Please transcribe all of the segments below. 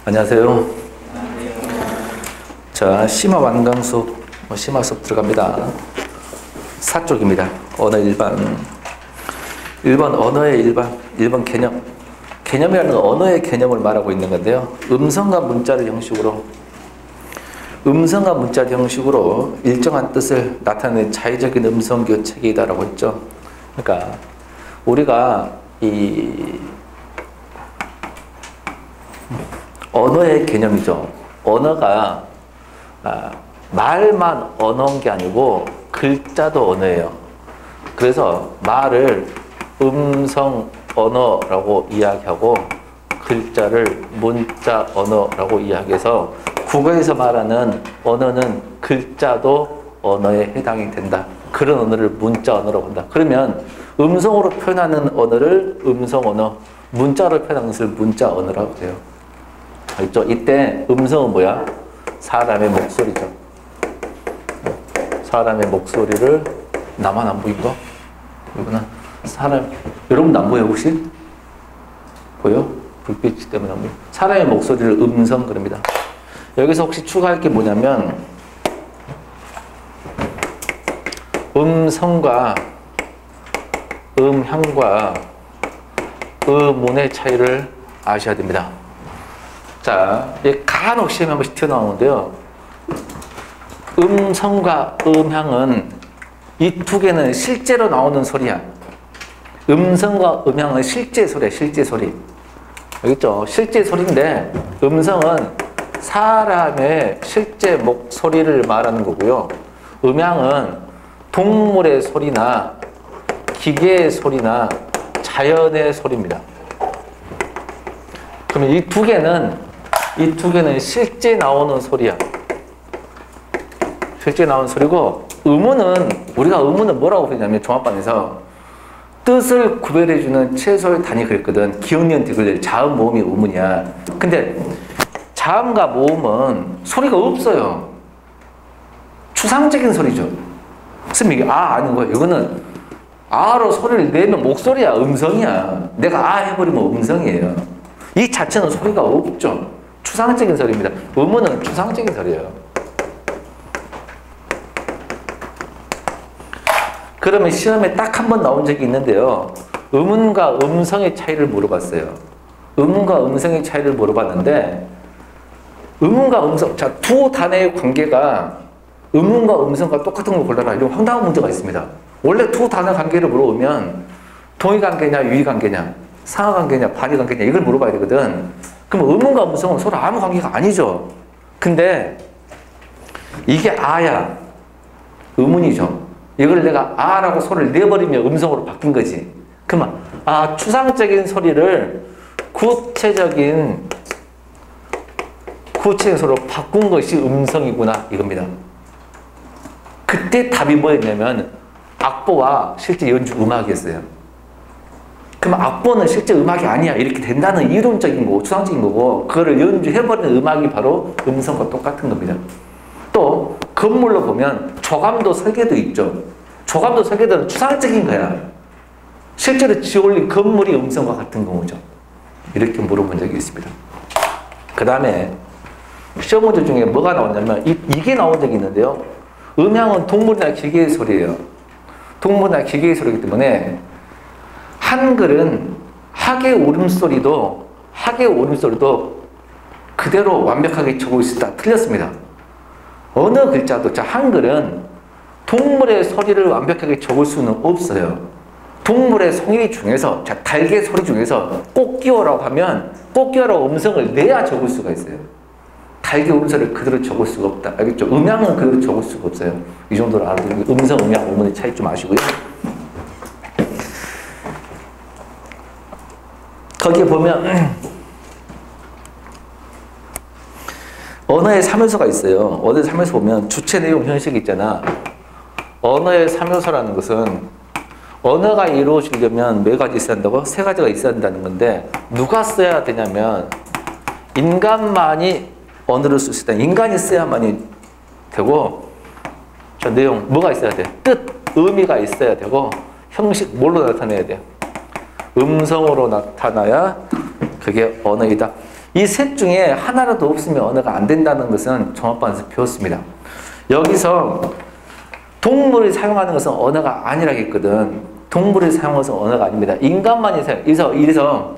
안녕하세요. 자, 심화 완강 수업, 심화 수업 들어갑니다. 4쪽입니다. 언어 일반. 1번 언어의 일반, 1번 개념. 개념이라는 건 언어의 개념을 말하고 있는 건데요. 음성과 문자의 형식으로 일정한 뜻을 나타내는 자의적인 음성 교체기다라고 했죠. 그러니까 우리가 이 언어의 개념이죠. 언어가 말만 언어인 게 아니고 글자도 언어예요. 그래서 말을 음성 언어라고 이야기하고 글자를 문자 언어라고 이야기해서 국어에서 말하는 언어는 글자도 언어에 해당이 된다. 그런 언어를 문자 언어라고 한다. 그러면 음성으로 표현하는 언어를 음성 언어, 문자로 표현하는 것을 문자 언어라고 해요. 알죠? 이때 음성은 뭐야? 사람의 목소리죠. 사람의 목소리를 나만 안 보인가? 이거는 사람, 여러분도 안 보여요 혹시? 보여? 불빛 때문에 안 보여. 사람의 목소리를 음성 그럽니다. 여기서 혹시 추가할 게 뭐냐면 음성과 음향과 음운의 차이를 아셔야 됩니다. 자, 간혹 시험에 한 번씩 튀어나오는데요. 음성과 음향은 이 두 개는 실제로 나오는 소리야. 음성과 음향은 실제 소리야, 실제 소리. 알겠죠? 실제 소리인데 음성은 사람의 실제 목소리를 말하는 거고요. 음향은 동물의 소리나 기계의 소리나 자연의 소리입니다. 그러면 이 두 개는 실제 나오는 소리야. 실제 나오는 소리고, 우리가 음운은 뭐라고 부르냐면 종합반에서 뜻을 구별해주는 최소의 단위 그랬거든. 기억, 니은, 디귿, 자음, 모음이 음운이야. 근데 자음과 모음은 소리가 없어요. 추상적인 소리죠. 그럼 이게 아닌 거예요. 이거는 아로 소리를 내면 목소리야, 음성이야. 내가 해버리면 음성이에요. 이 자체는 소리가 없죠. 추상적인 소리입니다. 음운은 추상적인 소리예요. 그러면 시험에 딱 한 번 나온 적이 있는데요. 음운과 음성의 차이를 물어봤어요. 음운과 음성의 차이를 물어봤는데 음운과 음성, 자, 두 단어의 관계가 음운과 음성과 똑같은 걸 골라라. 이런 황당한 문제가 있습니다. 원래 두 단어 관계를 물어보면 동의관계냐, 유의관계냐, 상하관계냐, 반의관계냐 이걸 물어봐야 되거든. 그럼 음운과 음성은 서로 아무 관계가 아니죠. 근데 이게 아야. 음운이죠. 이걸 내가 아라고 소리를 내버리면 음성으로 바뀐 거지. 그러면 추상적인 소리를 구체적인 소리로 바꾼 것이 음성이구나 이겁니다. 그때 답이 뭐였냐면 악보와 실제 연주 음악이었어요. 그럼 악보는 실제 음악이 아니야 이렇게 된다는 이론적인 거고 추상적인 거고, 그거를 연주해버리는 음악이 바로 음성과 똑같은 겁니다. 또 건물로 보면 조감도 설계도 있죠. 조감도 설계도는 추상적인 거야. 실제로 지어올린 건물이 음성과 같은 경우죠. 이렇게 물어본 적이 있습니다. 그 다음에 시험 문제 중에 뭐가 나왔냐면 이게 나온 적이 있는데요. 음향은 동물이나 기계의 소리예요. 동물이나 기계의 소리이기 때문에 한글은 학의 울음소리도 그대로 완벽하게 적을 수 있다. 틀렸습니다. 어느 글자도, 자, 한글은 동물의 소리를 완벽하게 적을 수는 없어요. 동물의 성의 중에서, 자, 달개 소리 중에서 꽃기호라고 하면 꽃기호라고 음성을 내야 적을 수가 있어요. 달개 음성을 그대로 적을 수가 없다. 알겠죠? 음향은 그대로 적을 수가 없어요. 이 정도로 알아두면 음성, 음향, 음운의 차이 좀 아시고요. 거기에 보면 언어의 3요소가 있어요. 언어의 3요소 보면 주체, 내용, 형식이 있잖아. 언어의 3요소라는 것은 언어가 이루어지려면 몇 가지 있어야 한다고? 3가지가 있어야 한다는 건데 누가 써야 되냐면 인간만이 언어를 쓸 수 있다. 인간이 써야만이 되고, 자, 내용 뭐가 있어야 돼? 뜻, 의미가 있어야 되고, 형식 뭘로 나타내야 돼? 음성으로 나타나야 그게 언어이다. 이 셋 중에 하나라도 없으면 언어가 안 된다는 것은 종합반에서 배웠습니다. 여기서 동물이 사용하는 것은 언어가 아니라겠거든. 동물이 사용해서 언어가 아닙니다. 인간만이 사용. 이래서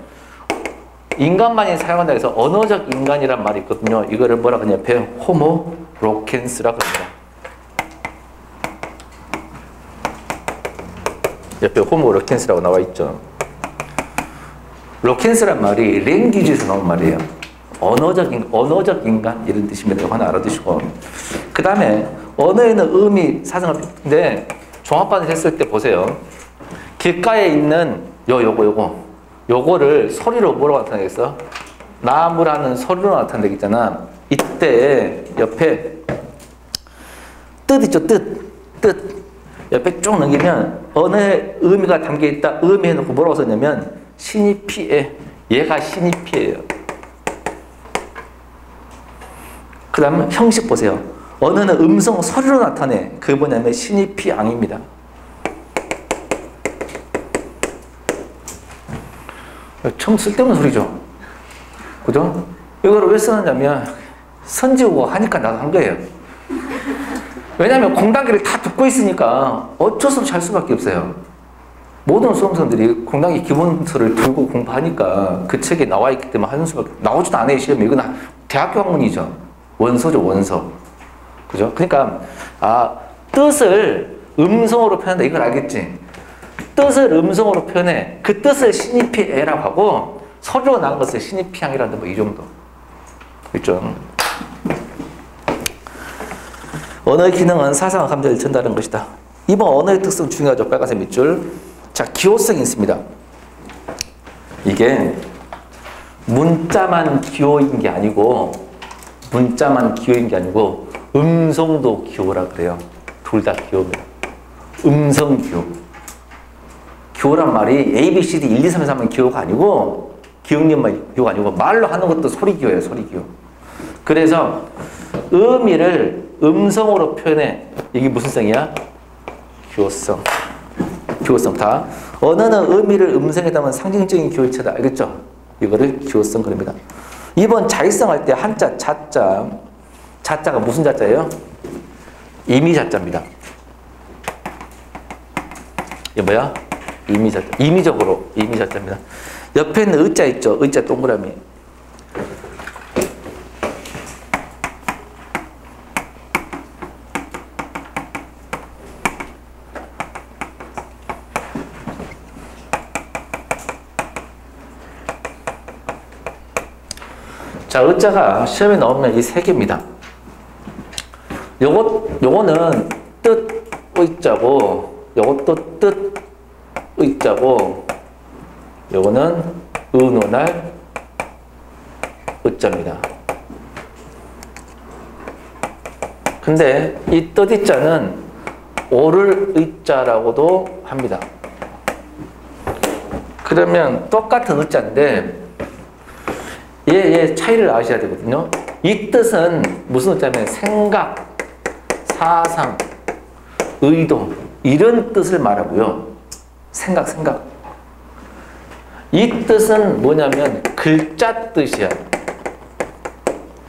인간만이 사용한다 해서 언어적 인간이란 말이 있거든요. 이거를 뭐라 그러냐? 옆에 호모 로켄스라고 합니다. 옆에 호모 로켄스라고 나와 있죠. 로켄스란 말이 랭귀지에서 나온 말이에요. 언어적 인간 이런 뜻입니다. 이거 하나 알아두시고. 그 다음에 언어에는 의미 사성을 근데 종합반을 했을 때 보세요. 길가에 있는 요거를 소리로 뭐라고 나타내겠어? 나무라는 소리로 나타내겠잖아. 이때 옆에 뜻 있죠? 뜻 옆에 쭉 넘기면 언어의 의미가 담겨있다. 의미해놓고 뭐라고 썼냐면 신이 피해. 얘가 신이 피해요. 그 다음 형식 보세요. 언어는 음성 소리로 나타내. 그게 뭐냐면 신이 피앙입니다. 참 쓸데없는 소리죠. 그죠? 이거를 왜 쓰느냐면 선지우고 하니까 나도 한 거예요. 왜냐하면 공단기를 다 듣고 있으니까 어쩔 수 없이 할 수밖에 없어요. 모든 수험생들이 공단기 기본서를 들고 공부하니까 그 책에 나와 있기 때문에 하는 수밖에 나오지도 않아요. 시험에. 이건 대학교 학문이죠. 원서죠. 원서. 그죠? 그러니까 뜻을 음성으로 표현한다. 이걸 알겠지? 뜻을 음성으로 표현해. 그 뜻을 신입피애라고 하고 소리로 나온 것을 신입피향이라는 뭐 이 정도. 있죠? 언어의 기능은 사상과 감정을 전달하는 것이다. 이번 언어의 특성 중요하죠. 빨간색 밑줄. 자, 기호성이 있습니다. 이게 문자만 기호인 게 아니고 음성도 기호라 그래요. 둘 다 기호입니다. 음성 기호. 기호란 말이 A, B, C, D 1, 2, 3, 4, 3은 기호가 아니고 기억력만 기호가 아니고 말로 하는 것도 소리 기호예요. 소리 기호. 그래서 의미를 음성으로 표현해. 이게 무슨 성이야? 기호성. 기호성 다. 언어는 의미를 음성에 담은 상징적인 기호체다. 알겠죠? 이거를 기호성 그럽니다. 이번 자의성 할 때 한자 자자. 자자가 무슨 자자예요? 임의자자입니다. 이게 뭐야? 임의자자. 임의적으로 임의자자입니다. 옆에 있는 의자 있죠? 의자 동그라미. 자, 의자가 시험에 나오면 이 세 개입니다. 요거는 뜻 의자고, 요것도 뜻 의자고, 요거는 의논할 의자입니다. 근데 이 뜻 의자는 오를 의자라고도 합니다. 그러면 똑같은 의자인데 얘 차이를 아셔야 되거든요. 이 뜻은 무슨 의자면 생각, 사상, 의도 이런 뜻을 말하고요. 생각. 이 뜻은 뭐냐면 글자 뜻이야.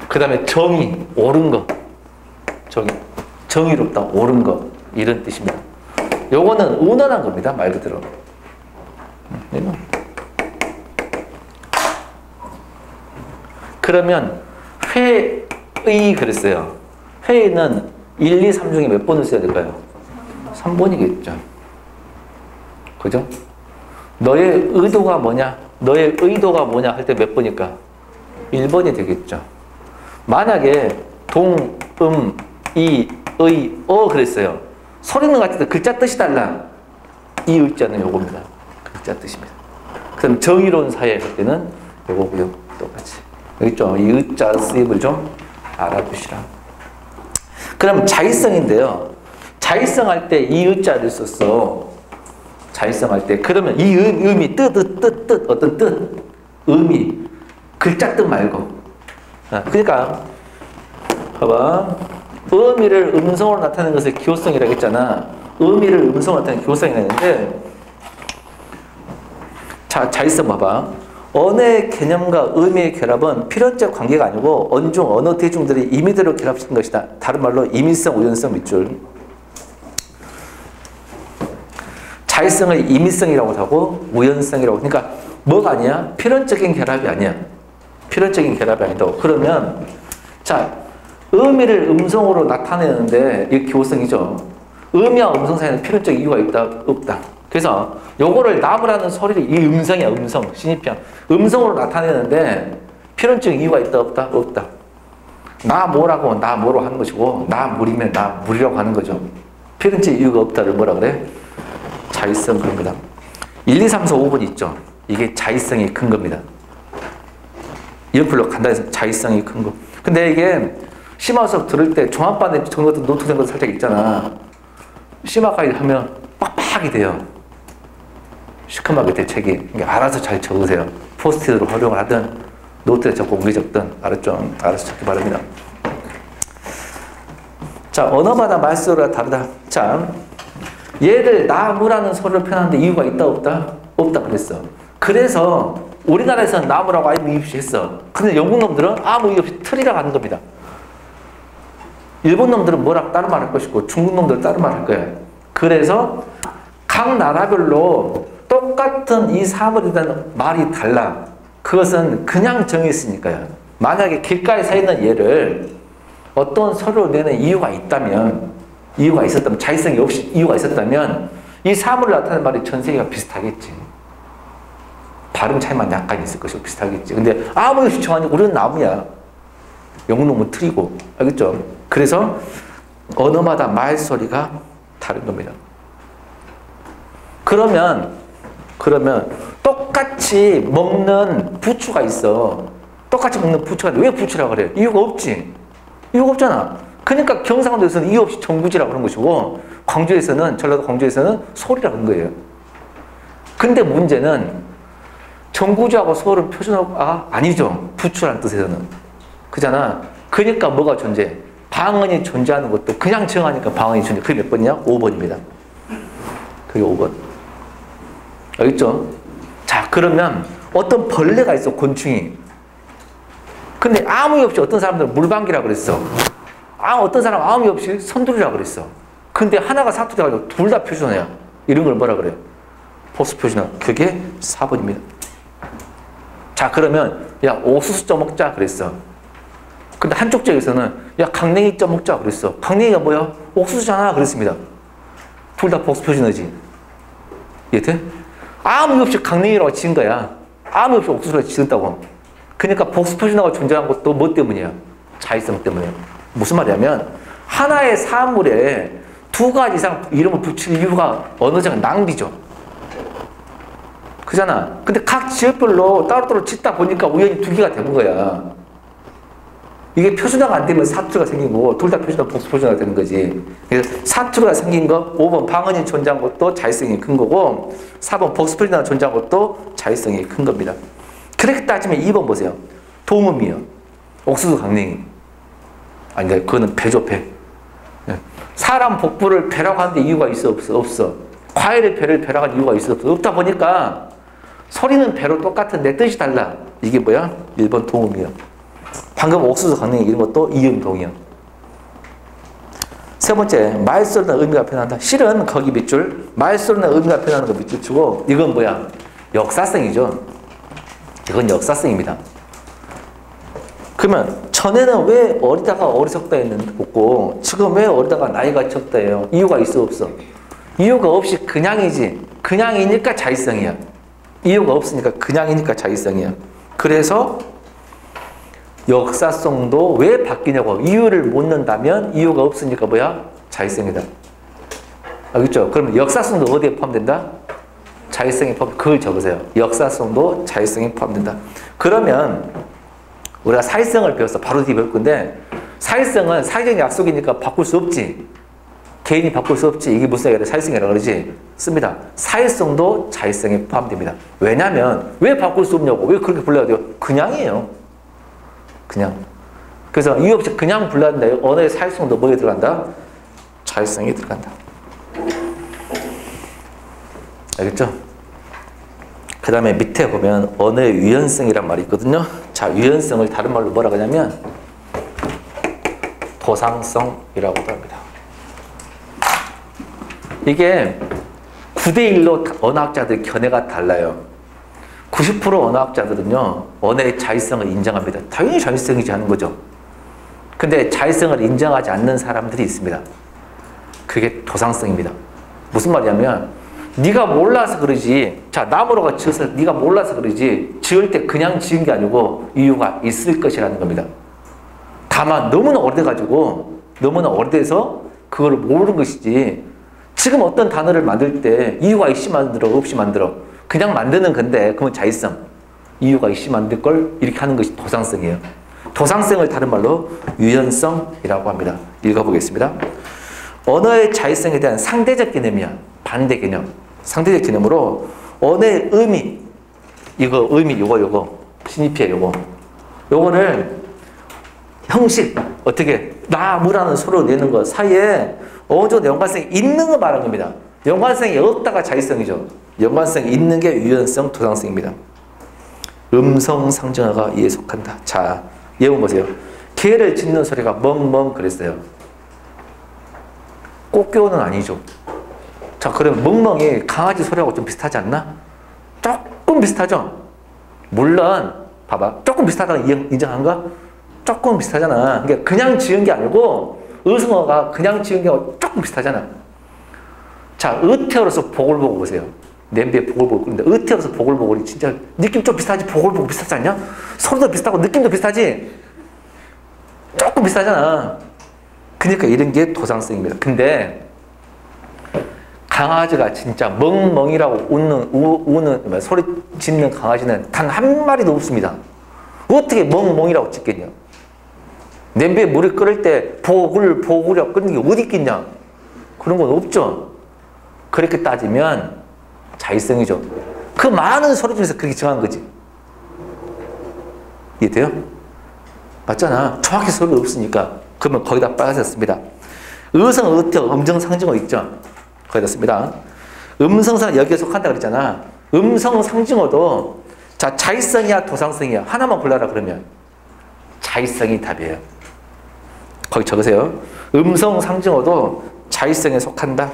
그 다음에 정의, 옳은 거. 정의롭다, 옳은 거. 이런 뜻입니다. 요거는 의논한 겁니다. 말 그대로. 그러면 회의 그랬어요. 회의는 1, 2, 3 중에 몇 번을 써야 될까요? 3번이겠죠. 그죠? 너의 의도가 뭐냐? 너의 의도가 뭐냐? 할 때 몇 번일까? 1번이 되겠죠. 만약에 동, 이, 의, 그랬어요. 소리는 같은데 글자 뜻이 달라. 이 의자는 요겁니다. 글자 뜻입니다. 그럼 정의로운 사회 할 때는 요거고요. 똑같이. 알겠죠? 이 의자 쓰임을 좀 알아두시라. 그럼 자의성인데요. 자의성 할 때 이 의자를 썼어. 자의성 할 때. 그러면 이 의미, 뜻, 어떤 뜻, 의미, 글자 뜻 말고. 그러니까, 봐봐. 의미를 음성으로 나타내는 것을 기호성이라고 했잖아. 의미를 음성으로 나타내는 기호성이라고 했는데, 자, 자의성 봐봐. 언어의 개념과 의미의 결합은 필연적 관계가 아니고 언중, 언어 대중들이 임의대로 결합시킨 것이다. 다른 말로 임의성, 우연성 밑줄. 자의성을 임의성이라고 하고 우연성이라고. 그러니까 뭐가 아니야? 필연적인 결합이 아니야. 필연적인 결합이 아니다고. 그러면 자, 의미를 음성으로 나타내는데 이게 기호성이죠. 의미와 음성 사이에는 필연적 이유가 있다, 없다. 그래서 요거를 나무라는 소리를 이 음성이야, 음성, 신입형. 음성으로 나타내는데 필연적 이유가 있다, 없다, 없다. 나 뭐라고 나 뭐로 하는 것이고 나 물이면 나 물이라고 하는 거죠. 필연적 이유가 없다를 뭐라 그래? 자의성 그런 거다. 1, 2, 3, 4, 5번 있죠. 이게 자의성이 큰 겁니다. 옆으로 간다 해서 자의성이 큰 거. 근데 이게 심화 수업 들을 때 종합반에 저런 것도 노트된 것도 살짝 있잖아. 심화까지 하면 빡빡하게 돼요. 시커멓게 돼, 책이. 그러니까 알아서 잘 적으세요. 포스트잇으로 활용을 하든 노트에 적고 옮겨 적든 알았죠? 알아서 적기 바랍니다. 자, 언어마다 말소리가 다르다. 자, 얘를 나무라는 소리를 표현하는데 이유가 있다, 없다? 없다 그랬어. 그래서 우리나라에서는 나무라고 아무 이유 없이 했어. 근데 영국 놈들은 아무 이유 없이 틀이라고 하는 겁니다. 일본 놈들은 뭐라고 다른 말 할 것이고 중국 놈들은 다른 말 할 거예요. 그래서 각 나라별로 똑같은 이 사물에 대한 말이 달라. 그것은 그냥 정했으니까요. 만약에 길가에 서 있는 얘를 어떤 소리로 내는 이유가 있다면, 이유가 있었다면, 자의성이 없이 이유가 있었다면 이 사물을 나타내는 말이 전 세계가 비슷하겠지. 발음 차이만 약간 있을 것이고 비슷하겠지. 근데 아무리 시청하니 우리는 나무야. 영국 놈은 틀이고. 알겠죠? 그래서 언어마다 말소리가 다른 겁니다. 그러면 똑같이 먹는 부추가 있어. 똑같이 먹는 부추가 있는데 왜 부추라고 그래? 이유가 없지. 이유가 없잖아. 그러니까 경상도에서는 이유 없이 전구지라고 그런 것이고 광주에서는, 전라도 광주에서는 소리라고 그런 거예요. 근데 문제는 전구지하고 소를 표준어가 아니죠. 부추라는 뜻에서는. 그잖아. 그러니까 뭐가 존재해? 방언이 존재하는 것도 그냥 정하니까 방언이 존재해. 그게 몇 번이냐? 5번입니다. 그게 5번. 알겠죠? 자, 그러면 어떤 벌레가 있어, 곤충이. 근데 아무 이유 없이 어떤 사람들은 물방귀라고 그랬어. 어떤 사람은 아무 이유 없이 선두리라고 그랬어. 근데 하나가 사투리가 둘 다 표준어야. 이런 걸 뭐라 그래? 복수 표준어. 그게 4번입니다. 자, 그러면 야, 옥수수 쪄 먹자 그랬어. 근데 한쪽 지역에서는 야, 강냉이 쪄 먹자 그랬어. 강냉이가 뭐야? 옥수수잖아 그랬습니다. 둘 다 복수 표준어지. 이해돼? 아무 이유 없이 강냉이라고 지은 거야. 아무 이유 없이 옥수수라고 지었다고. 그러니까 복수 표준어가 존재한 것도 뭐 때문이야? 자의성 때문에. 무슨 말이냐면 하나의 사물에 두 가지 이상 이름을 붙일 이유가 언어적 낭비죠. 그잖아. 근데 각 지역별로 따로따로 짓다 보니까 우연히 두 개가 된 거야. 이게 표준화가 안 되면 사투리가 생긴 거고 둘 다 표준화, 복수 표준화가 되는 거지. 그래서 사투리가 생긴 거 5번 방언이 존재한 것도 자의성이 큰 거고 4번 복수 표준화가 존재한 것도 자의성이 큰 겁니다. 그렇게 따지면 2번 보세요. 도무미요. 옥수수 강냉이. 아니, 그거는 배죠, 배. 사람 복부를 배라고 하는데 이유가 있어, 없어? 없어. 과일의 배를 배라고 하는 이유가 있어, 없어? 없다 보니까 소리는 배로 똑같은데 뜻이 달라. 이게 뭐야? 1번 도무미요. 방금 옥수수 강냉이 이런 것도 이음동이요. 세 번째, 말소리나 의미가 표현한다. 실은 거기 밑줄, 말소리나 의미가 표현하는 거 밑줄 치고 이건 뭐야? 역사성이죠. 이건 역사성입니다. 그러면 전에는 왜 어리다가 어리석다 했고 지금 왜 어리다가 나이가 적다 해요? 이유가 있어, 없어? 이유가 없이 그냥이지. 그냥이니까 자의성이야. 이유가 없으니까 그냥이니까 자의성이야. 그래서 역사성도 왜 바뀌냐고. 이유를 못 넣는다면 이유가 없으니까 뭐야? 자의성이다. 알겠죠? 그러면 역사성도 어디에 포함된다? 자의성이 포함. 그걸 적으세요. 역사성도 자의성이 포함된다. 그러면 우리가 사회성을 배웠어. 바로 뒤에 배울 건데 사회성은 사회적 약속이니까 바꿀 수 없지. 개인이 바꿀 수 없지. 이게 무슨 얘기야? 사회성이라고 그러지? 씁니다. 사회성도 자의성에 포함됩니다. 왜냐면 왜 바꿀 수 없냐고. 왜 그렇게 불러야 돼요? 그냥이에요. 그냥. 그래서 이유 없이 그냥 불러야 된다. 언어의 사회성도 뭐에 들어간다? 자의성이 들어간다. 알겠죠? 그 다음에 밑에 보면 언어의 유연성이란 말이 있거든요. 자, 유연성을 다른 말로 뭐라 그러냐면 도상성이라고도 합니다. 이게 9대1로 언어학자들 견해가 달라요. 90% 언어학자들은요, 언어의 자율성을 인정합니다. 당연히 자율성이지 하는 거죠. 근데 자율성을 인정하지 않는 사람들이 있습니다. 그게 도상성입니다. 무슨 말이냐면 네가 몰라서 그러지. 자, 나무로가 지어서 네가 몰라서 그러지. 지을 때 그냥 지은 게 아니고 이유가 있을 것이라는 겁니다. 다만 너무나 오래돼가지고 너무나 오래돼서 그걸 모르는 것이지. 지금 어떤 단어를 만들 때 이유가 있이 만들어 없이 만들어 그냥 만드는 건데 그건 자율성. 이유가 있이 만들 걸 이렇게 하는 것이 도상성이에요. 도상성을 다른 말로 유연성이라고 합니다. 읽어보겠습니다. 언어의 자율성에 대한 상대적 개념이야. 반대 개념. 상대적 개념으로 언어의 의미, 이거 의미 요거 시니피아 요거를 형식 어떻게 나무라는 소리를 내는 것 사이에 어느 정도 연관성이 있는 거 말하는 겁니다. 연관성이 없다가 자율성이죠. 연관성이 있는 게 유연성, 도상성입니다. 음성 상징어가 이에 속한다. 자, 예문 보세요. 개를 짖는 소리가 멍멍 그랬어요. 꽃게오는 아니죠. 자, 그럼 멍멍이 강아지 소리하고 좀 비슷하지 않나? 조금 비슷하죠? 물론, 봐봐. 조금 비슷하다는 인정한가? 조금 비슷하잖아. 그러니까 그냥 지은 게 아니고, 의성어가 그냥 지은 게 조금 비슷하잖아. 자, 의태어로서 보글보글 보세요. 냄비에 보글보글 끓는데, 의태어로서 보글보글이 진짜 느낌 좀 비슷하지? 보글보글 비슷하지 않냐? 소리도 비슷하고 느낌도 비슷하지? 조금 비슷하잖아. 그러니까 이런 게 도상성입니다. 근데, 강아지가 진짜 멍멍이라고 우는 소리 짓는 강아지는 단 한 마리도 없습니다. 어떻게 멍멍이라고 짓겠냐? 냄비에 물을 끓일 때 보글보글이라고 끓는 게 어디 있겠냐? 그런 건 없죠. 그렇게 따지면 자율성이죠. 그 많은 소리 중에서 그렇게 정한 거지. 이해돼요? 맞잖아. 정확히 소리가 없으니까. 그러면 거기다 빨간색 씁니다. 의성, 의태어, 음정, 상징어 있죠? 거기다 씁니다. 음성상 여기에 속한다 그랬잖아. 음성 상징어도 자, 자율성이야 도상성이야 하나만 골라라 그러면 자율성이 답이에요. 거기 적으세요. 음성 상징어도 자율성에 속한다.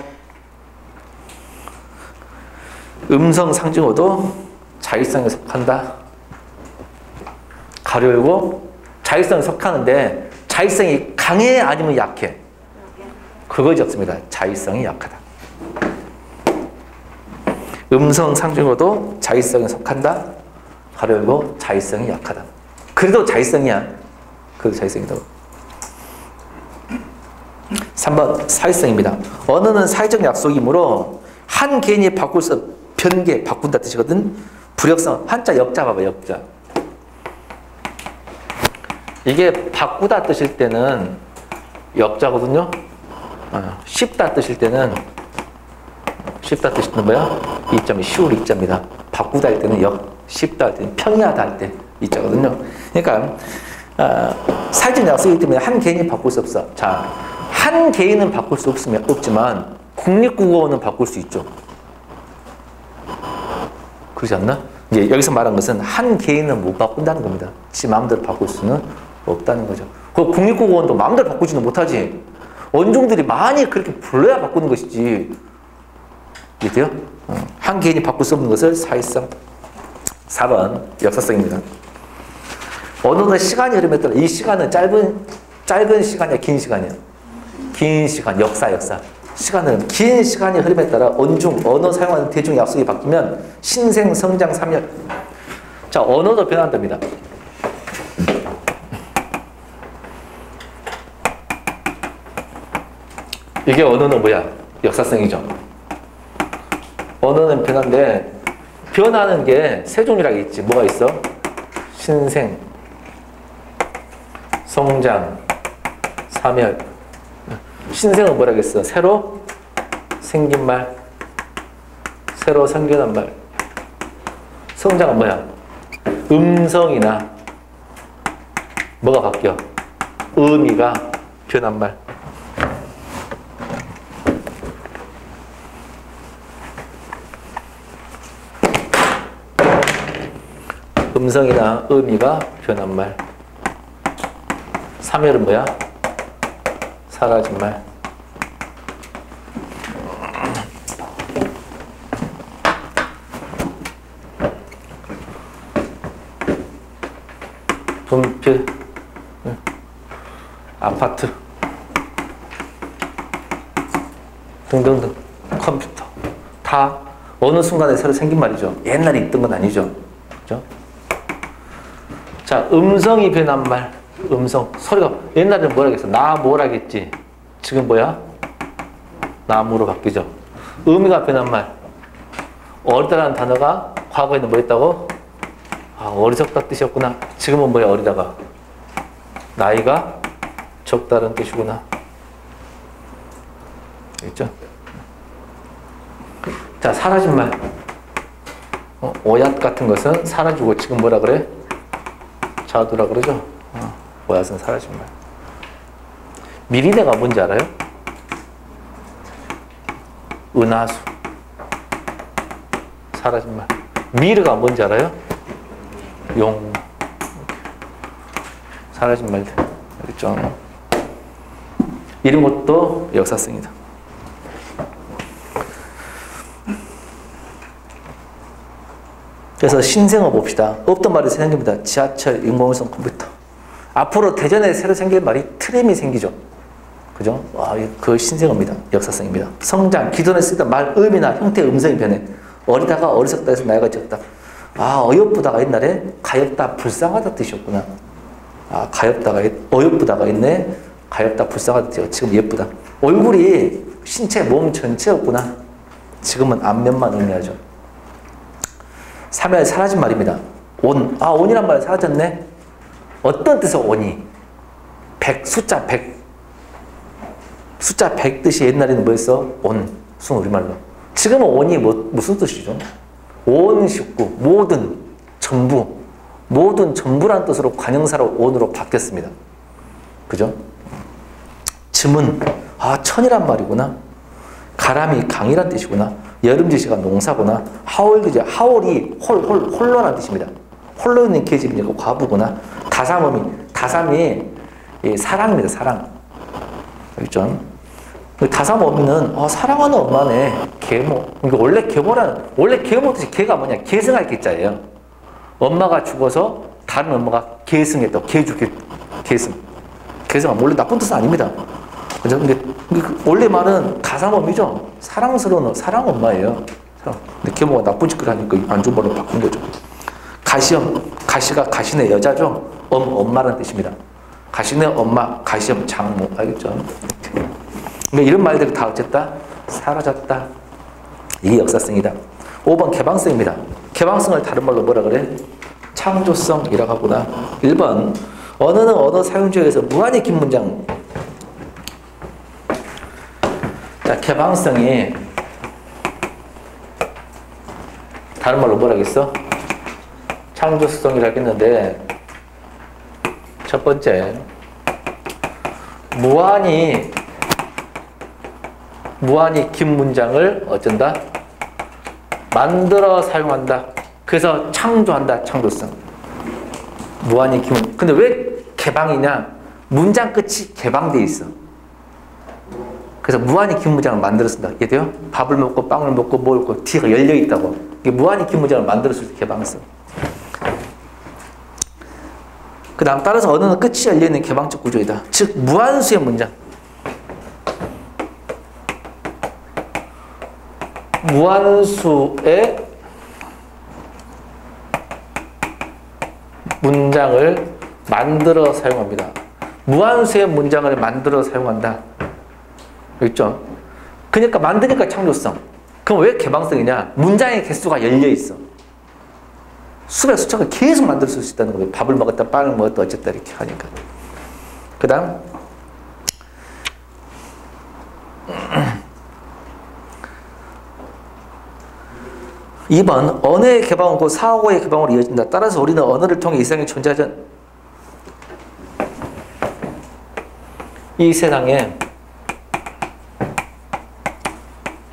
음성 상징어도 자율성에 속한다. 가로 열고 자율성에 속하는데 자율성이 강해 아니면 약해? 그거 적습니다. 자율성이 약하다. 음성 상징어도 자율성에 속한다. 가로 열고 자율성이 약하다. 그래도 자율성이야. 그래도 자율성이다. 3번 사회성입니다. 언어는 사회적 약속이므로 한 개인이 바꿀 수 변개, 바꾼다 뜻이거든. 불역성, 한자 역자 봐봐. 역자. 이게 바꾸다 뜻일 때는 역자거든요. 쉽다 뜻일 때는 쉽다 뜻은 뭐야? 이점이 쉬울 이자입니다. 바꾸다 할 때는 쉽다 할 때는 평이하다 할 때 이자거든요. 그러니까 사회적 약속이기 때문에 한 개인이 바꿀 수 없어. 자, 한 개인은 바꿀 수 없지만 국립국어원은 바꿀 수 있죠. 그렇지 않나? 이제 여기서 말한 것은 한 개인은 못 바꾼다는 겁니다. 지 마음대로 바꿀 수는 없다는 거죠. 그 국립국어원도 마음대로 바꾸지는 못하지. 원종들이 많이 그렇게 불러야 바꾸는 것이지. 이해돼요? 한 개인이 바꿀 수 없는 것을 사회성. 4번 역사성입니다. 언어는 시간이 흐름에 따라 이 시간은 짧은 시간이야, 긴 시간이야? 긴 시간, 역사. 시간은 긴 시간의 흐름에 따라 언어 사용하는 대중 약속이 바뀌면 신생, 성장, 삼열. 자, 언어도 변한답니다. 이게 언어는 뭐야? 역사성이죠. 언어는 변화인데 변하는 게 세 종류라고 있지. 뭐가 있어? 신생, 성장, 사멸. 신생은 뭐라 그랬어? 새로 생긴 말, 새로 생겨난 말. 성장은 뭐야? 음성이나 뭐가 바뀌어? 의미가 변한 말. 음성이나 의미가 변한 말. 3열은 뭐야? 사라진 말. 분필, 아파트 등등등, 컴퓨터 다 어느 순간에 새로 생긴 말이죠. 옛날에 있던 건 아니죠. 그죠? 자, 음성이 변한 말. 음성, 소리가 옛날에는 뭐라 했어? 나 뭐라겠지. 지금 뭐야? 나무로 바뀌죠. 의미가 변한 말. 어리다라는 단어가 과거에는 뭐 했다고? 아, 어리석다 뜻이었구나. 지금은 뭐야, 어리다가? 나이가 적다는 뜻이구나. 알겠죠? 자, 사라진 말. 오얏 같은 것은 사라지고 지금 뭐라 그래? 자두라 그러죠? 오얏은 사라진 말. 미리네가 뭔지 알아요? 은하수. 사라진 말. 미르가 뭔지 알아요? 용. 사라진 말들. 알겠죠? 이런 것도 역사성이다. 그래서 신생어 봅시다. 없던 말이 새로 생깁니다. 지하철, 인공위성, 컴퓨터. 앞으로 대전에 새로 생길 말이 트램이 생기죠. 그죠? 와, 그 신생어입니다. 역사성입니다. 성장, 기존에 쓰던 말, 의미나 형태, 음성이 변해. 어리다가 어리석다 해서 나이가 적다. 아, 어여쁘다가 옛날에 가엾다, 불쌍하다 뜻이었구나. 아, 가엾다가, 어여쁘다가 있네. 가엾다, 불쌍하다 뜻이고 지금 예쁘다. 얼굴이 신체, 몸 전체였구나. 지금은 앞면만 의미하죠. 3회 사라진 말입니다. 온. 아, 온이란 말이 사라졌네. 어떤 뜻의 온이? 100, 숫자 100. 숫자 100 뜻이 옛날에는 뭐였어? 온. 순 우리말로. 지금은 온이 무슨 뜻이죠? 온 식구, 모든, 전부. 모든 전부란 뜻으로 관형사로 온으로 바뀌었습니다. 그죠? 즈문. 아, 천이란 말이구나. 가람이 강이란 뜻이구나. 여름지시가 농사구나. 하월기제, 하월이 홀로라는 뜻입니다. 홀로 있는 계집이니까 과부구나. 다삼이 사랑입니다. 사랑. 알겠죠? 다삼어미는 사랑하는 엄마네. 계모. 그러니까 원래 계모 뜻이 계가 뭐냐? 계승할 계자예요. 엄마가 죽어서 다른 엄마가 계승했다. 계승. 계승은 원래 나쁜 뜻은 아닙니다. 그죠? 근데 원래 말은 다삼엄이죠. 사랑스러운 사랑 엄마예요. 근데 계모가 나쁜 짓을 하니까 안 좋은 말로 바꾼 거죠. 가시엄, 가시가 가시네 여자죠. 엄마라는 뜻입니다. 가시네 엄마, 가시엄 장모. 알겠죠? 그러니까 이런 말들이 다 어쨌다? 사라졌다. 이게 역사성이다. 5번 개방성입니다. 개방성을 다른 말로 뭐라 그래? 창조성이라고 하구나. 1번 언어는 언어 사용주에서 무한히 긴 문장. 자, 개방성이 다른 말로 뭐라 하겠어? 창조성이라고 했는데 첫 번째 무한히 긴 문장을 어쩐다? 만들어 사용한다. 그래서 창조한다. 창조성. 무한히 긴 문장. 근데 왜 개방이냐? 문장 끝이 개방되어 있어. 그래서 무한히 긴 문장을 만들어 쓴다. 이해돼요? 밥을 먹고 빵을 먹고 뭘 먹고 뒤가 열려 있다고. 이게 무한히 긴 문장을 만들어 쓸 때 개방성. 그 다음 따라서 언어는 끝이 열려 있는 개방적 구조이다. 즉 무한수의 문장. 무한수의 문장을 만들어 사용합니다. 무한수의 문장을 만들어 사용한다. 있죠? 그러니까 만드니까 창조성. 그럼 왜 개방성이냐? 문장의 개수가 열려 있어. 수백 수천을 계속 만들 수 있다는 거예요. 밥을 먹었다, 빵을 먹었다, 어쨌다 이렇게 하니까. 그 다음 2번 언어의 개방은 곧 사고의 개방으로 이어진다. 따라서 우리는 언어를 통해 이 세상에 존재하지 이 세상에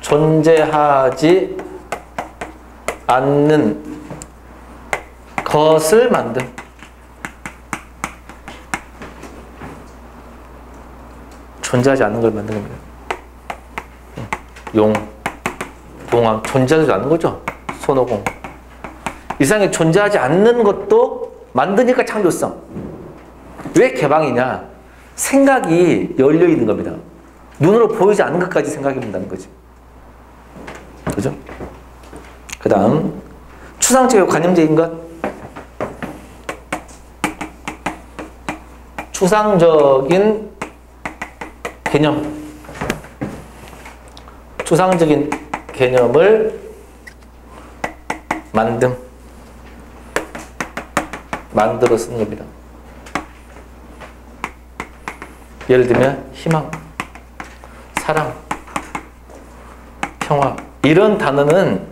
존재하지 않는 것을 만든. 존재하지 않는 걸 만든 겁니다. 용, 동왕, 존재하지 않는 거죠. 손오공. 이상에 존재하지 않는 것도 만드니까 창조성. 왜 개방이냐? 생각이 열려 있는 겁니다. 눈으로 보이지 않는 것까지 생각해 본다는 거지. 그죠? 그 다음, 추상적이고 관념적인 것. 추상적인 개념. 추상적인 개념을 만들어 쓰는 겁니다. 예를 들면 희망, 사랑, 평화 이런 단어는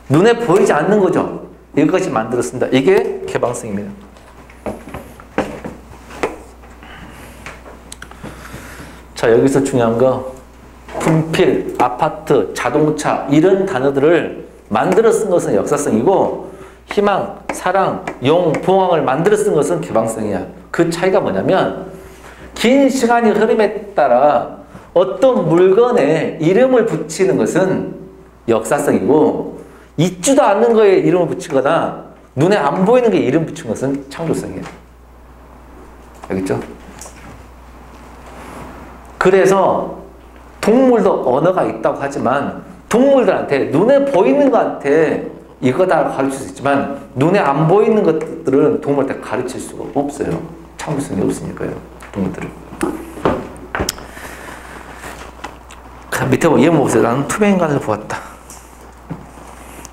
눈에 보이지 않는 거죠. 이것까지 만들어 쓴다. 이게 개방성입니다. 자, 여기서 중요한 거 분필, 아파트, 자동차 이런 단어들을 만들어 쓴 것은 역사성이고 희망, 사랑, 용, 봉황을 만들어 쓴 것은 개방성이야. 그 차이가 뭐냐면 긴 시간의 흐름에 따라 어떤 물건에 이름을 붙이는 것은 역사성이고 있지도 않는 거에 이름을 붙이거나 눈에 안 보이는 게 이름 붙인 것은 창조성이에요. 알겠죠? 그래서 동물도 언어가 있다고 하지만 동물들한테 눈에 보이는 것한테 이거다 가르칠 수 있지만 눈에 안 보이는 것들은 동물한테 가르칠 수가 없어요. 창조성이 없으니까요. 동물들은. 밑에 보면 예문 보세요. 나는 투명인간을 보았다.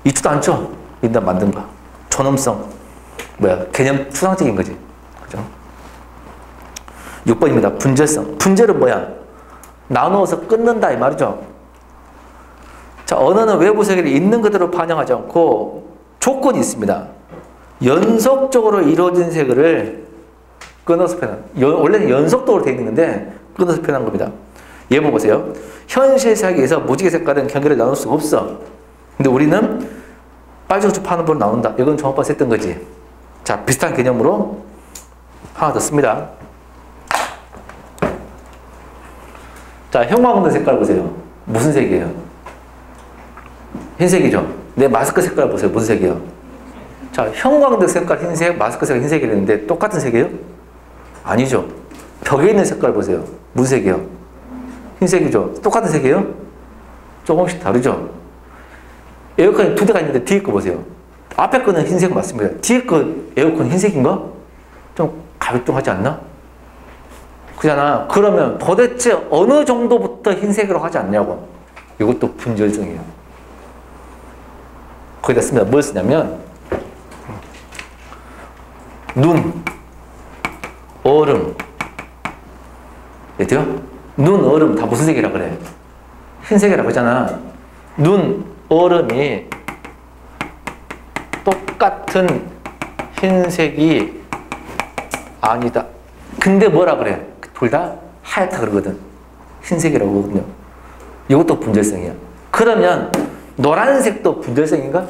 있지도 않죠? 인간 만든 거. 존엄성. 개념 추상적인 거지. 그죠? 6번입니다. 분절성. 분절은 뭐야? 나누어서 끊는다 이 말이죠. 자, 언어는 외부 세계를 있는 그대로 반영하지 않고 조건이 있습니다. 연속적으로 이루어진 세계를 끊어서 표현한. 원래는 연속적으로 되어 있는 건데 끊어서 표현한 겁니다. 예문 보세요. 현실 세계에서 무지개 색깔은 경계를 나눌 수가 없어. 근데 우리는 빨주노초 파란불로 나눈다. 이건 종합반에서 했던 거지. 자, 비슷한 개념으로 하나 더 씁니다. 자, 형광등 색깔 보세요. 무슨 색이에요? 흰색이죠? 내 마스크 색깔 보세요. 무슨 색이에요? 자, 형광등 색깔 흰색, 마스크 색깔 흰색이랬는데 똑같은 색이에요? 아니죠. 벽에 있는 색깔 보세요. 무슨 색이에요? 흰색이죠. 똑같은 색이에요? 조금씩 다르죠. 에어컨이 두 대가 있는데 뒤에 거 보세요. 앞에 거는 흰색 맞습니다. 뒤에 거 에어컨 흰색인가? 좀 가백동하지 않나? 그잖아. 그러면 도대체 어느 정도부터 흰색으로 하지 않냐고. 이것도 분절성이에요. 거기다 씁니다. 뭘 쓰냐면 눈, 얼음. 됐죠? 눈, 얼음 다 무슨 색이라 그래? 흰색이라고 하잖아. 눈, 얼음이 똑같은 흰색이 아니다. 근데 뭐라 그래? 둘 다 하얗다 그러거든. 흰색이라고 하거든요. 이것도 분절성이야. 그러면 노란색도 분절성인가?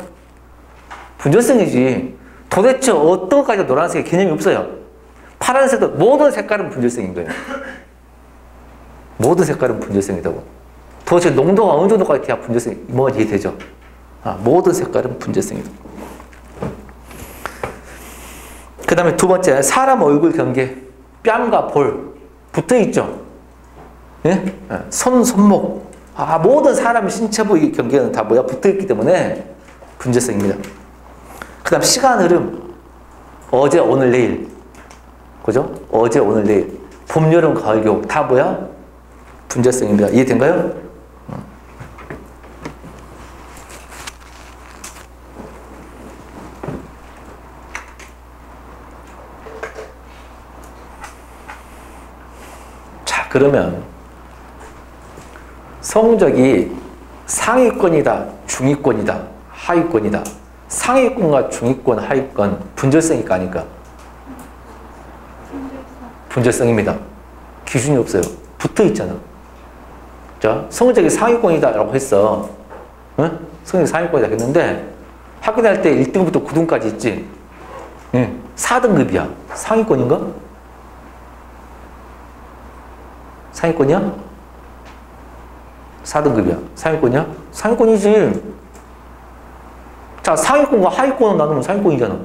분절성이지. 도대체 어떤 것까지 노란색의 개념이 없어요. 파란색도 모든 색깔은 분절성인 거예요. 모든 색깔은 분절성이라고. 도대체 농도가 어느 정도까지 돼야 분절성이 뭐가 이해되죠? 모든 색깔은 분절성이다. 그 다음에 두 번째, 사람 얼굴 경계. 뺨과 볼 붙어 있죠. 예? 손목. 모든 사람의 신체 부위 경계는 다 뭐야? 붙어 있기 때문에 분절성입니다. 그 다음 시간 흐름. 어제, 오늘, 내일. 그죠? 어제, 오늘, 내일. 봄, 여름, 가을, 겨울. 다 뭐야? 분절성입니다. 이해된가요? 자, 그러면 성적이 상위권이다, 중위권이다, 하위권이다. 상위권과 중위권, 하위권 분절성이니까 아닐까? 분절성입니다. 기준이 없어요. 붙어 있잖아. 자, 성적이 상위권이다라고 했어. 응? 성적이 상위권이다 했는데 학교 다닐 때 1등부터 9등까지 있지. 예, 4등급이야. 상위권인가? 상위권이야? 4등급이야. 상위권이야? 상위권이지. 자, 상위권과 하위권을 나누면 상위권이잖아.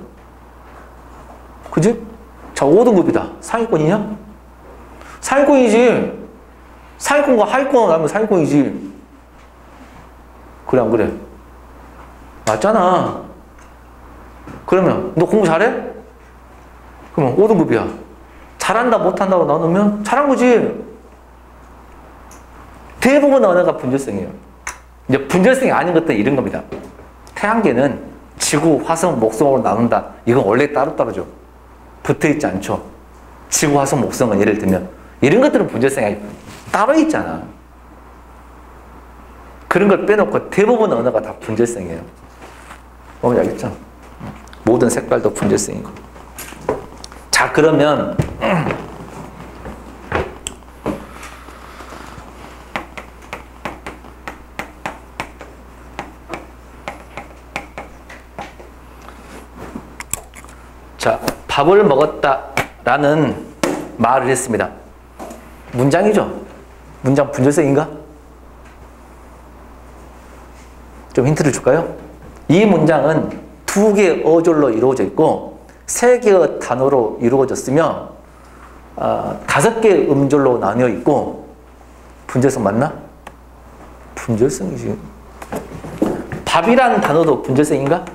그지? 자, 5등급이다. 상위권이냐? 상위권이지. 상위권과 하위권을 나누면 상위권이지. 그래, 안 그래? 맞잖아. 그러면 너 공부 잘해? 그러면 5등급이야. 잘한다, 못한다고 나누면 잘한 거지. 대부분 언어가 분절성이에요. 이제 분절성이 아닌 것들은 이런 겁니다. 태양계는 지구, 화성, 목성으로 나눈다. 이건 원래 따로따로죠. 붙어있지 않죠. 지구, 화성, 목성은 예를 들면 이런 것들은 분절성이 따로 있잖아. 그런 걸 빼놓고 대부분 언어가 다 분절성이에요. 뭔지 알겠죠? 모든 색깔도 분절성이고. 자, 그러면 자, 밥을 먹었다라는 말을 했습니다. 문장이죠? 문장 분절성인가? 좀 힌트를 줄까요? 이 문장은 2개의 어절로 이루어져 있고 3개의 단어로 이루어졌으며 5개의 음절로 나뉘어 있고 분절성 맞나? 분절성이지. 밥이라는 단어도 분절성인가?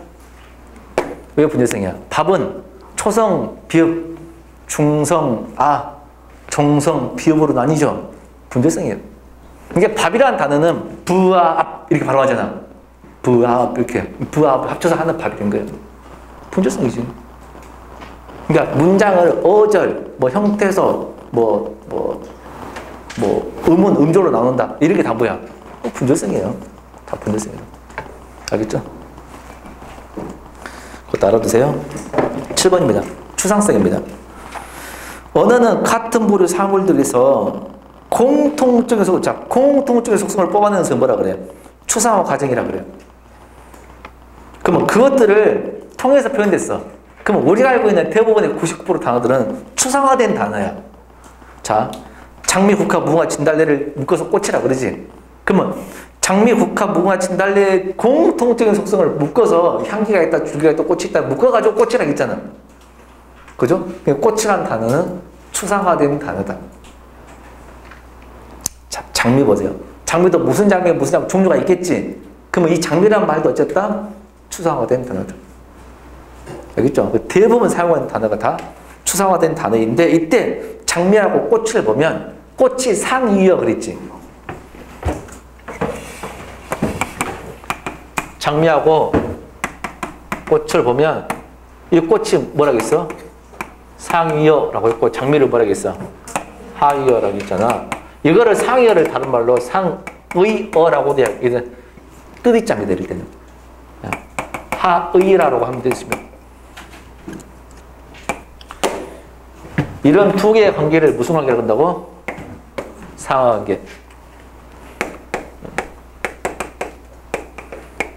왜 분절성이야? 밥은 초성, 비읍, 중성, 종성, 비읍으로 나뉘죠. 분절성이에요. 이게 밥이라는 단어는 부와 앞 이렇게 바로 하잖아. 부와 앞 이렇게 부와 앞 합쳐서 하는 밥이 된 거예요. 분절성이지. 그러니까 문장을 어절, 뭐 형태소, 음은 음절로 나눈다. 이런 게 다 뭐야? 분절성이에요. 다 분절성이에요. 알겠죠? 그것도 알아두세요. 7번입니다. 추상성입니다. 언어는 같은 부류 사물들에서 공통적인 속성을 뽑아내는 뭐라 그래요? 추상화 과정이라 그래요. 그러면 그것들을 통해서 표현됐어. 그러면 우리가 알고 있는 대부분의 99% 단어들은 추상화된 단어야. 자, 장미, 국화, 무궁화, 진달래를 묶어서 꽃이라 그러지. 그러면 장미, 국화, 무궁화, 진달래의 공통적인 속성을 묶어서 향기가 있다, 줄기가 있다, 꽃이 있다 묶어가지고 꽃이라 했잖아. 그죠? 꽃이라는 단어는 추상화된 단어다. 자, 장미 보세요. 장미도 무슨 장미, 종류가 있겠지. 그러면 이 장미라는 말도 어쨌다? 추상화된 단어다. 알겠죠? 대부분 사용하는 단어가 다 추상화된 단어인데 이때 장미하고 꽃을 보면 꽃이 상이어 그랬지. 장미하고 꽃을 보면 이 꽃이 뭐라고 했어? 상이어라고 했고 장미를 뭐라고 했어? 하이어라고 했잖아. 이거를 상이어를 다른 말로 상의어라고 돼요. 이건 뜻이자입니다. 이럴 때는 하의라고 하면 되겠습니다. 이런 2개의 관계를 무슨 관계라고 한다고? 상하관계.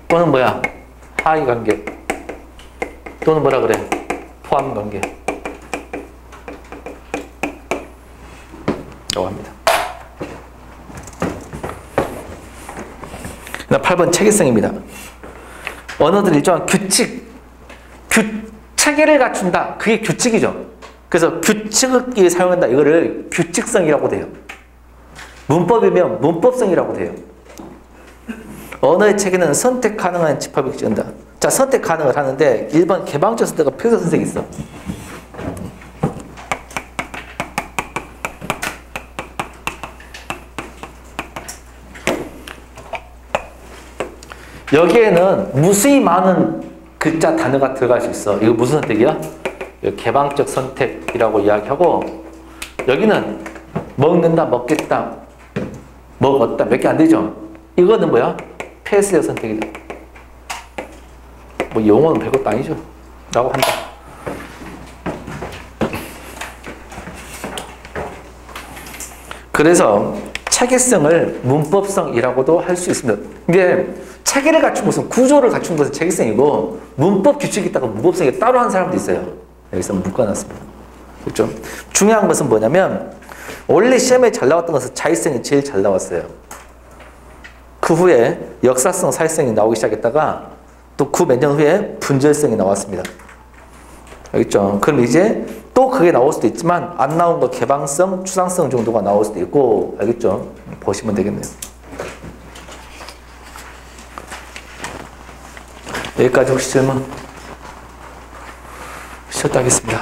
또는 뭐야? 하위관계. 또는 뭐라 그래? 포함관계. 라고 합니다. 8번 체계성입니다. 언어들 일정한 체계를 갖춘다. 그게 규칙이죠. 그래서 규칙을 사용한다. 이거를 규칙성이라고 돼요. 문법이면 문법성이라고 돼요. 언어의 체계는 선택 가능한 집합을 지은다. 자, 선택 가능을 하는데 1번 개방적 선택과 표서 선택이 있어. 여기에는 무수히 많은 글자 단어가 들어갈 수 있어. 이거 무슨 선택이야? 개방적 선택이라고 이야기하고 여기는 먹는다, 먹겠다, 먹었다 몇 개 안 되죠? 이거는 뭐야? 폐쇄적 선택이다. 뭐 용어는 별것도 아니죠. 라고 한다. 그래서 체계성을 문법성이라고도 할 수 있습니다. 이게 체계를 갖춘 것은 구조를 갖춘 것은 체계성이고 문법 규칙이 있다가 문법성이 따로 하는 사람도 있어요. 여기서 묶어놨습니다. 그렇죠? 중요한 것은 뭐냐면 원래 시험에 잘 나왔던 것은 자의성이 제일 잘 나왔어요. 그 후에 역사성, 사회성이 나오기 시작했다가 또 그 몇 년 후에 분절성이 나왔습니다. 알겠죠? 그럼 이제 또 그게 나올 수도 있지만 안 나온 거 개방성, 추상성 정도가 나올 수도 있고 알겠죠? 보시면 되겠네요. 여기까지 혹시 질문? 쉬었다 하겠습니다.